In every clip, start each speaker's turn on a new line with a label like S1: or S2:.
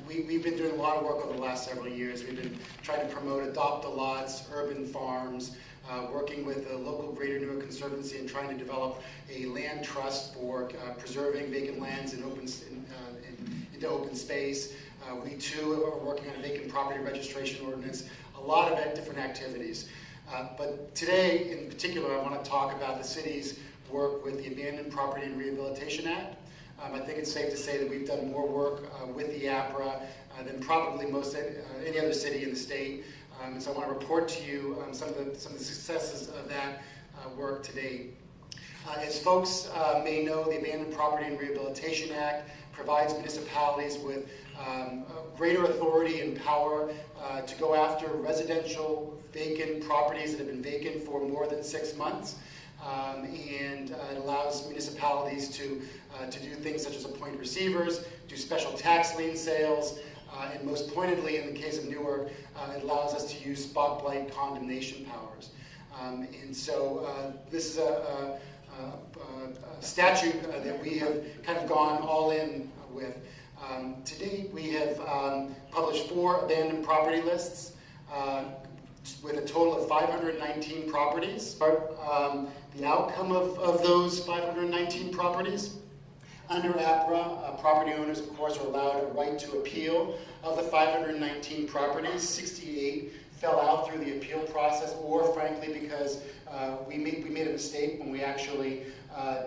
S1: we've been doing a lot of work over the last several years. We've been trying to promote adopt-a-lots, urban farms, working with the local Greater Newark Conservancy and trying to develop a land trust for preserving vacant lands into open space. We too are working on a vacant property registration ordinance, a lot of different activities. But today in particular I want to talk about the city's work with the Abandoned Property and Rehabilitation Act. I think it's safe to say that we've done more work with the APRA than probably any other city in the state. And so I want to report to you some of the successes of that work to date. As folks may know, the Abandoned Property and Rehabilitation Act provides municipalities with greater authority and power to go after residential vacant properties that have been vacant for more than 6 months. And it allows municipalities to do things such as appoint receivers, do special tax lien sales, and most pointedly in the case of Newark, it allows us to use spot blight condemnation powers. And so this is a statute that we have kind of gone all in with. To date, we have published 4 abandoned property lists with a total of 519 properties. The outcome of those 519 properties, under APRA, property owners, of course, are allowed a right to appeal. Of the 519 properties, 68 fell out through the appeal process, or frankly because we made a mistake when we actually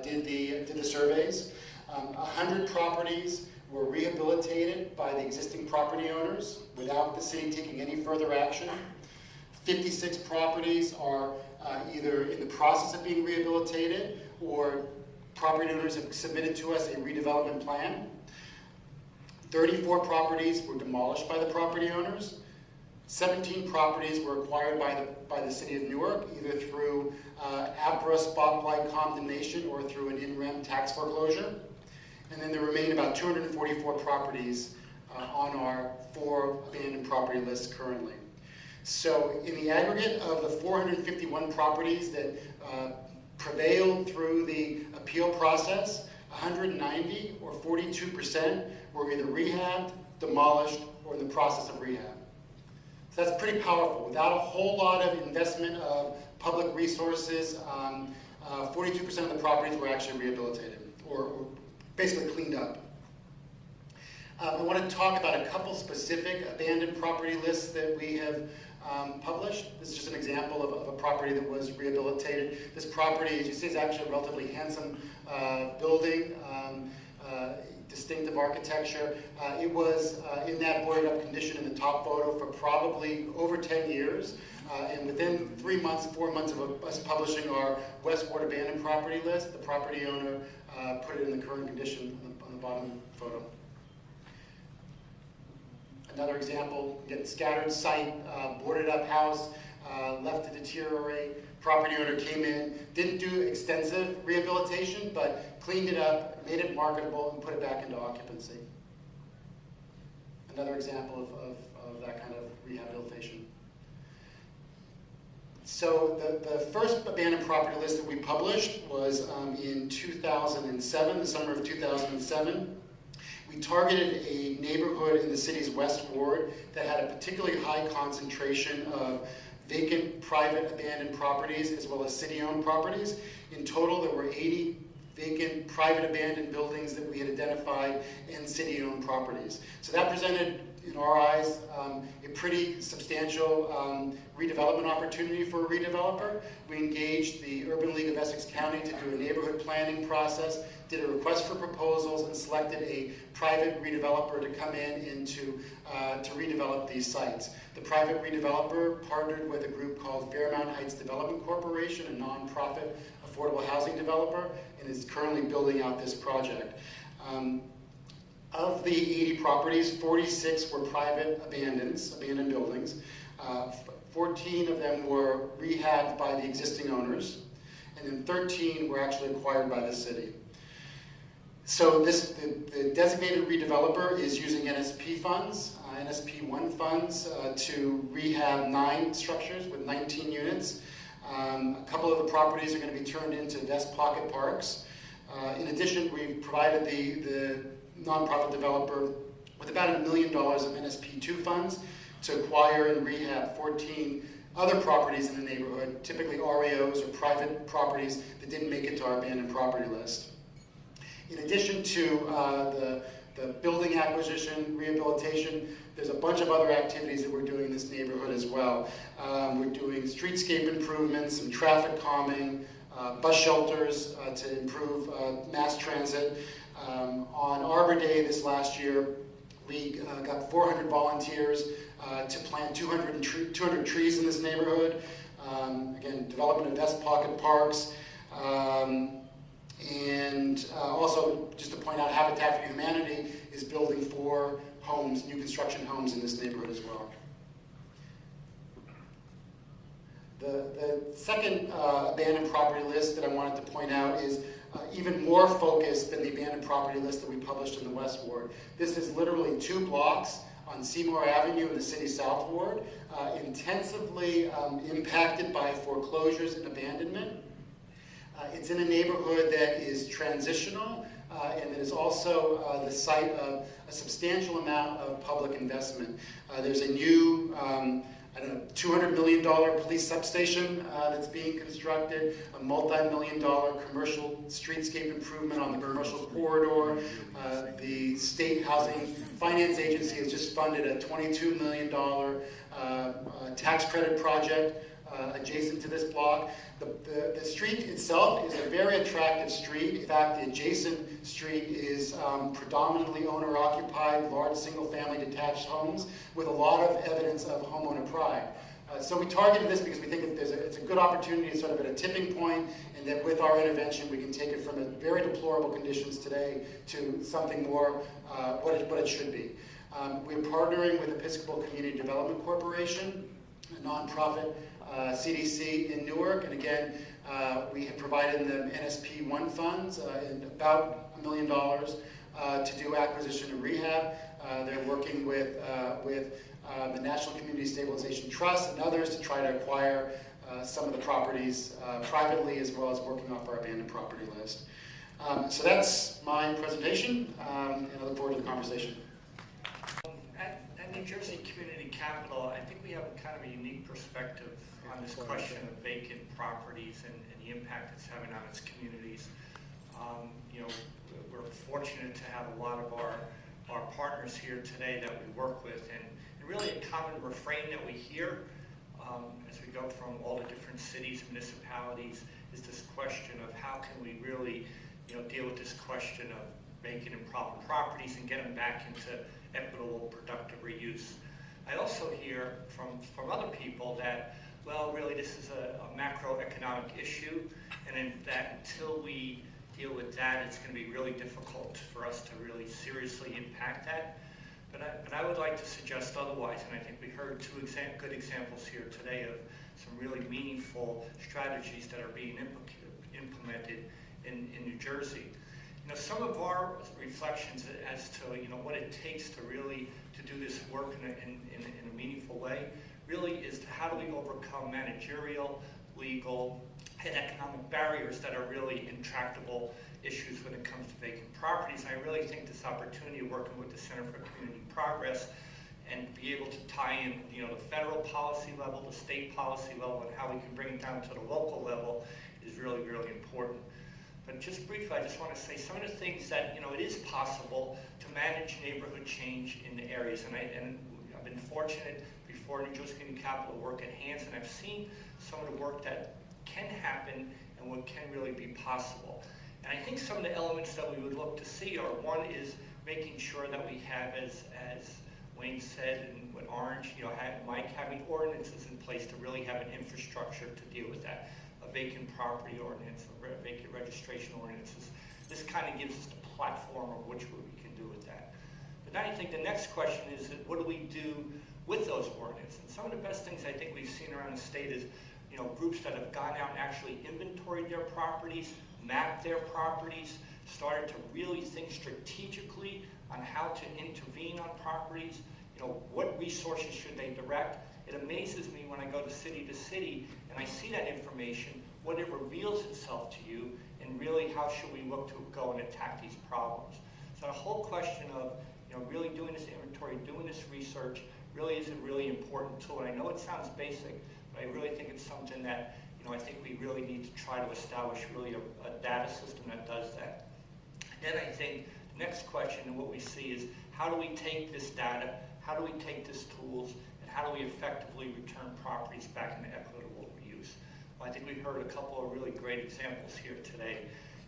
S1: did the surveys. 100 properties were rehabilitated by the existing property owners without the city taking any further action. 56 properties are either in the process of being rehabilitated or property owners have submitted to us a redevelopment plan. 34 properties were demolished by the property owners. 17 properties were acquired by the city of Newark, either through APRA spot blight condemnation or through an in-rem tax foreclosure. And then there remain about 244 properties on our 4 abandoned property lists currently. So in the aggregate of the 451 properties that prevailed through the appeal process, 190 or 42% were either rehabbed, demolished, or in the process of rehab. So that's pretty powerful. Without a whole lot of investment of public resources, 42% of the properties were actually rehabilitated or basically cleaned up. I want to talk about a couple specific abandoned property lists that we have published. This is just an example of a property that was rehabilitated. This property, as you see, is actually a relatively handsome building, distinctive architecture. It was in that boarded up condition in the top photo for probably over 10 years. And within 3 months, 4 months of us publishing our West Ward abandoned property list, the property owner put it in the current condition on the bottom photo. Another example, again, scattered site, boarded up house, left to deteriorate. Property owner came in, didn't do extensive rehabilitation, but cleaned it up, made it marketable, and put it back into occupancy. Another example of that kind of rehabilitation. So the first abandoned property list that we published was in 2007, the summer of 2007. We targeted a neighborhood in the city's West Ward that had a particularly high concentration of vacant private abandoned properties as well as city-owned properties. In total, there were 80 vacant private abandoned buildings that we had identified and city-owned properties. So that presented, in our eyes, a pretty substantial redevelopment opportunity for a redeveloper. We engaged the Urban League of Essex County to do a neighborhood planning process, did a request for proposals, and selected a private redeveloper to come in and to redevelop these sites. The private redeveloper partnered with a group called Fairmount Heights Development Corporation, a nonprofit affordable housing developer, and is currently building out this project. Of the 80 properties, 46 were private abandoned buildings. 14 of them were rehabbed by the existing owners, and then 13 were actually acquired by the city. So the designated redeveloper is using NSP funds, NSP1 funds, to rehab 9 structures with 19 units. A couple of the properties are going to be turned into Vest Pocket Parks. In addition, we've provided the nonprofit developer with about $1 million of NSP2 funds to acquire and rehab 14 other properties in the neighborhood, typically REOs or private properties that didn't make it to our abandoned property list. In addition to the building acquisition, rehabilitation, there's a bunch of other activities that we're doing in this neighborhood as well. We're doing streetscape improvements, some traffic calming, bus shelters to improve mass transit. On Arbor Day this last year, we got 400 volunteers to plant 200 trees in this neighborhood. Again, development of Vest Pocket Parks. And also, just to point out, Habitat for Humanity is building 4 homes, new construction homes in this neighborhood as well. The second abandoned property list that I wanted to point out is even more focused than the abandoned property list that we published in the West Ward. This is literally 2 blocks on Seymour Avenue in the City South Ward, intensively impacted by foreclosures and abandonment. It's in a neighborhood that is transitional and that is also the site of a substantial amount of public investment. There's a new $200 million police substation that's being constructed, a multi-million-dollar commercial streetscape improvement on the commercial corridor. The State Housing Finance Agency has just funded a $22 million tax credit project adjacent to this block. The street itself is a very attractive street. In fact, the adjacent street is predominantly owner-occupied, large single-family detached homes with a lot of evidence of homeowner pride. So we targeted this because we think that it's a good opportunity, sort of at a tipping point, and that with our intervention we can take it from very deplorable conditions today to something more what it should be. We're partnering with Episcopal Community Development Corporation, a nonprofit CDC in Newark, and again, we have provided them NSP1 funds and about $1 million to do acquisition and rehab. They're working with the National Community Stabilization Trust and others to try to acquire some of the properties privately, as well as working off our abandoned property list. So that's my presentation, and I look forward to the conversation.
S2: At New Jersey Community Capital, I think we have kind of a unique perspective on this question of vacant properties and the impact it's having on its communities. You know, we're fortunate to have a lot of our partners here today that we work with, and really a common refrain that we hear as we go from all the different cities, municipalities, is this question of how can we really, deal with this question of vacant and problem properties and get them back into equitable, productive reuse. I also hear from other people that, well, really this is a macroeconomic issue, and that until we deal with that, it's going to be really difficult for us to really seriously impact that. But I would like to suggest otherwise, and I think we heard 2 good examples here today of some really meaningful strategies that are being implemented in New Jersey. Some of our reflections as to what it takes to really do this work in a meaningful way really is to how do we overcome managerial, legal, and economic barriers that are really intractable issues when it comes to vacant properties. And I really think this opportunity of working with the Center for Community Progress and be able to tie in the federal policy level, the state policy level, and how we can bring it down to the local level is really, really important. But just briefly, I just want to say some of the things that, it is possible to manage neighborhood change in the areas. And I've been fortunate before New Jersey Community Capital to work at HANDS, and I've seen some of the work that can happen and what can really be possible. And I think some of the elements that we would look to see are, one is making sure that we have, as Wayne said, and with Orange, Mike, having ordinances in place to really have an infrastructure to deal with that. A vacant property ordinance, a vacant registration ordinances. This kind of gives us the platform of which we can do with that. But then I think the next question is, what do we do with those ordinances? And some of the best things I think we've seen around the state is, groups that have gone out and actually inventoried their properties, mapped their properties, started to really think strategically on how to intervene on properties. What resources should they direct? It amazes me when I go to city and I see that information, what it reveals itself to you, and really how should we look to go and attack these problems. So the whole question of, really doing this inventory, doing this research really is a really important tool. And I know it sounds basic, but I really think it's something that, I think we really need to try to establish really a data system that does that. And then I think the next question and what we see is, how do we take this data, how do we take these tools, and how do we effectively return properties back into equitable reuse? Well, I think we heard a couple of really great examples here today,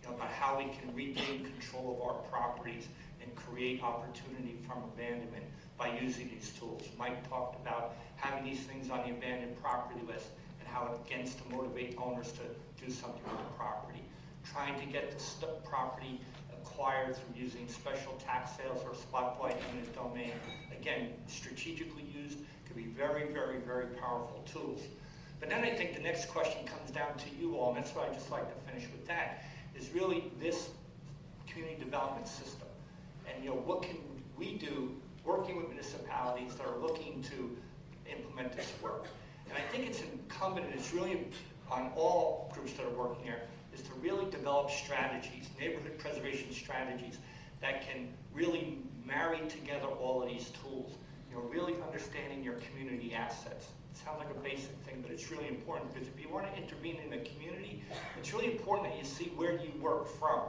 S2: about how we can regain control of our properties and create opportunity from abandonment by using these tools. Mike talked about having these things on the abandoned property list and how it begins to motivate owners to do something with the property. Trying to get the property acquired through using special tax sales or spot-wide eminent domain. Again, strategically used, could be very, very, very powerful tools. But then I think the next question comes down to you all, and that's why I just like to finish with that, is really this community development system. And what can we do working with municipalities that are looking to implement this work? And I think it's incumbent, and it's really on all groups that are working here, is to really develop strategies, neighborhood preservation strategies, that can really marry together all of these tools. Really understanding your community assets. It sounds like a basic thing, but it's really important, because if you want to intervene in the community, it's really important that you see where you work from.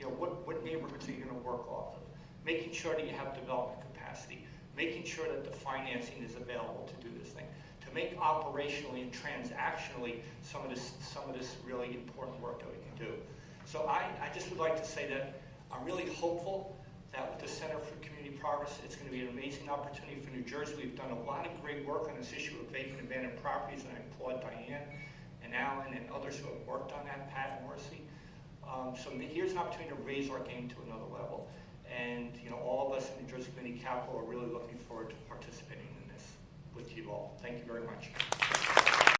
S2: What neighborhoods are you going to work off of? Making sure that you have development capacity, making sure that the financing is available to do this thing, to make operationally and transactionally some of this really important work that we can do. So I just would like to say that I'm really hopeful that with the Center for Community Progress, it's going to be an amazing opportunity for New Jersey. We've done a lot of great work on this issue of vacant abandoned properties, and I applaud Diane and Alan and others who have worked on that, Pat Morrissey. So here's an opportunity to raise our game to another level. And all of us in New Jersey Community Capital are really looking forward to participating in this with you all. Thank you very much.